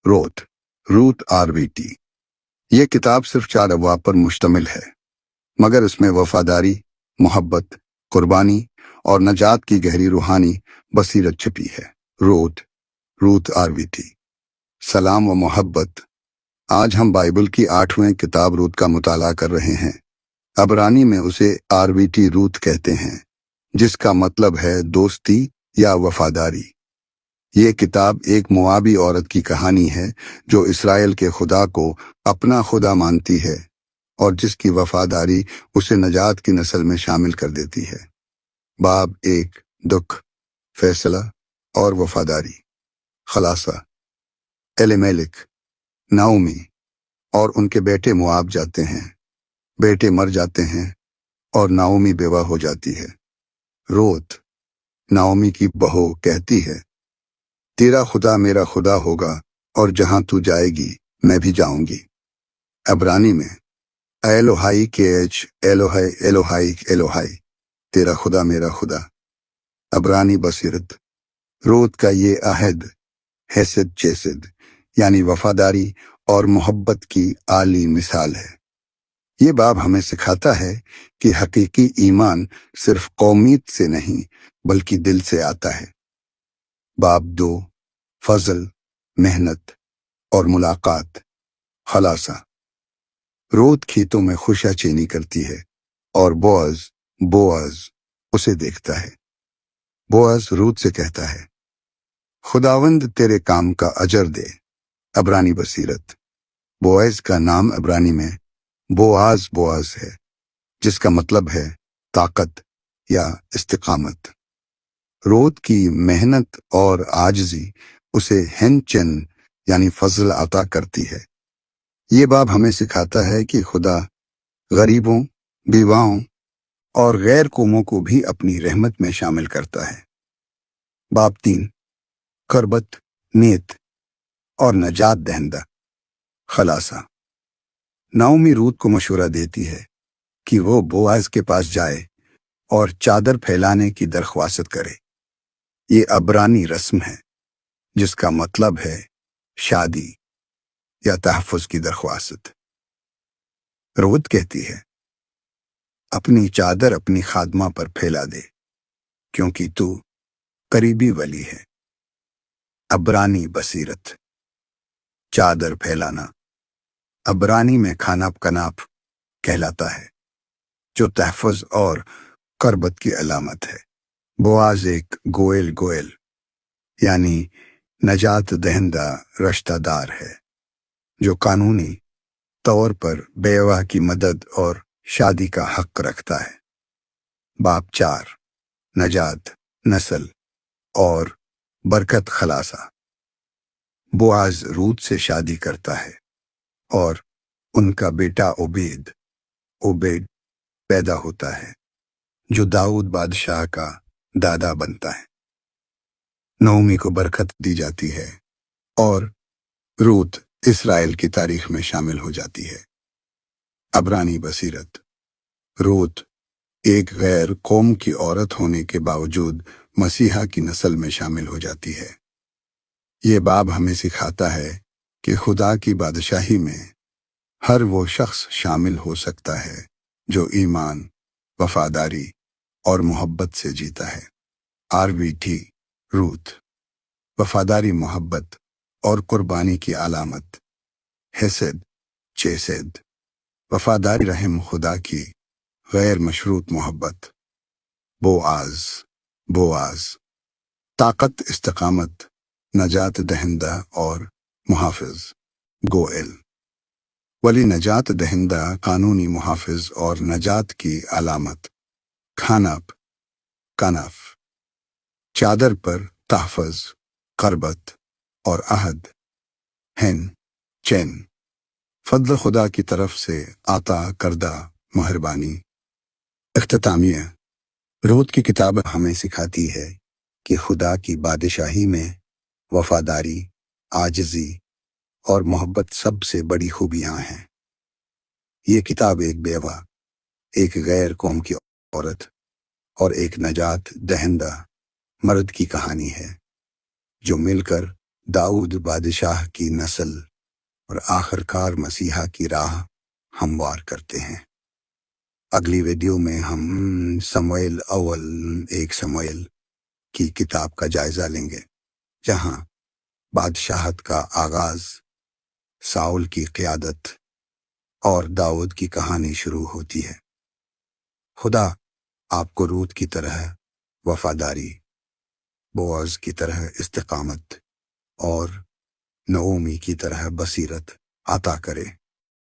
روت RVT یہ کتاب صرف 4 ابواب پر مشتمل ہے، مگر اس میں وفاداری، محبت، قربانی اور نجات کی گہری روحانی بصیرت چھپی ہے۔ روت RVT سلام و محبت۔ آج ہم بائبل کی 8ویں کتاب روت کا مطالعہ کر رہے ہیں۔ عبرانی میں اسے RVT روت کہتے ہیں، جس کا مطلب ہے دوستی یا وفاداری۔ یہ کتاب ایک موابی عورت کی کہانی ہے جو اسرائیل کے خدا کو اپنا خدا مانتی ہے اور جس کی وفاداری اسے نجات کی نسل میں شامل کر دیتی ہے۔ باب 1 دکھ، فیصلہ اور وفاداری۔ خلاصہ: ایلیمیلک، نعومی اور ان کے بیٹے مواب جاتے ہیں، بیٹے مر جاتے ہیں اور نعومی بیوہ ہو جاتی ہے۔ روت، نعومی کی بہو، کہتی ہے، تیرا خدا میرا خدا ہوگا اور جہاں تو جائے گی میں بھی جاؤں گی۔ عبرانی میں ایلوہائی الوہائی، تیرا خدا میرا خدا۔ عبرانی بصیرت۔ روت کا یہ عہد حیثیت چیسد یعنی وفاداری اور محبت کی اعلی مثال ہے۔ یہ باب ہمیں سکھاتا ہے کہ حقیقی ایمان صرف قومیت سے نہیں بلکہ دل سے آتا ہے۔ باب 2 فضل، محنت اور ملاقات۔ خلاصہ: روت کھیتوں میں خوشا چینی کرتی ہے اور بوعز اسے دیکھتا ہے۔ بوعز روت سے کہتا ہے، خداوند تیرے کام کا اجر دے۔ عبرانی بصیرت۔ بوعز کا نام عبرانی میں بوعز ہے، جس کا مطلب ہے طاقت یا استقامت۔ روت کی محنت اور عاجزی اسے ہنچن یعنی فضل عطا کرتی ہے۔ یہ باب ہمیں سکھاتا ہے کہ خدا غریبوں، بیواؤں اور غیر قوموں کو بھی اپنی رحمت میں شامل کرتا ہے۔ باب 3 قربت، نیت اور نجات دہندہ۔ خلاصہ: نعومی روت کو مشورہ دیتی ہے کہ وہ بوعز کے پاس جائے اور چادر پھیلانے کی درخواست کرے۔ یہ عبرانی رسم ہے جس کا مطلب ہے شادی یا تحفظ کی درخواست۔ روت کہتی ہے، اپنی چادر اپنی خادمہ پر پھیلا دے کیونکہ تو قریبی ولی ہے۔ عبرانی بصیرت۔ چادر پھیلانا عبرانی میں کھاناپ کناپ کہلاتا ہے، جو تحفظ اور قربت کی علامت ہے۔ بوعز ایک گوئل یعنی نجات دہندہ رشتہ دار ہے، جو قانونی طور پر بیوہ کی مدد اور شادی کا حق رکھتا ہے۔ باب 4 نجات، نسل اور برکت۔ خلاصہ: بوعز روت سے شادی کرتا ہے اور ان کا بیٹا عبید پیدا ہوتا ہے، جو داؤد بادشاہ کا دادا بنتا ہے۔ نعومی کو برکت دی جاتی ہے اور روت اسرائیل کی تاریخ میں شامل ہو جاتی ہے۔ عبرانی بصیرت۔ روت ایک غیر قوم کی عورت ہونے کے باوجود مسیحا کی نسل میں شامل ہو جاتی ہے۔ یہ باب ہمیں سکھاتا ہے کہ خدا کی بادشاہی میں ہر وہ شخص شامل ہو سکتا ہے جو ایمان، وفاداری اور محبت سے جیتا ہے۔ RVT روت، وفاداری، محبت اور قربانی کی علامت۔ حیثیت چیسد، وفاداری، رحم خدا کی غیر مشروط محبت۔ بوعز، طاقت، استقامت، نجات دہندہ اور محافظ۔ گوئل، ولی، نجات دہندہ، قانونی محافظ اور نجات کی علامت۔ کنف، چادر پر تحفظ، قربت اور عہد۔ چین، فضل خدا کی طرف سے عطا کردہ مہربانی۔ اختتامیہ: روت کی کتاب ہمیں سکھاتی ہے کہ خدا کی بادشاہی میں وفاداری، عاجزی اور محبت سب سے بڑی خوبیاں ہیں۔ یہ کتاب ایک بیوہ، ایک غیر قوم کی عورت اور ایک نجات دہندہ مرد کی کہانی ہے، جو مل کر داؤد بادشاہ کی نسل اور آخر کار مسیحا کی راہ ہموار کرتے ہیں۔ اگلی ویڈیو میں ہم سموئیل اول 1 کی کتاب کا جائزہ لیں گے، جہاں بادشاہت کا آغاز، ساؤل کی قیادت اور داؤد کی کہانی شروع ہوتی ہے۔ خدا آپ کو روت کی طرح وفاداری، بوعز کی طرح استقامت اور نعومی کی طرح بصیرت عطا کرے۔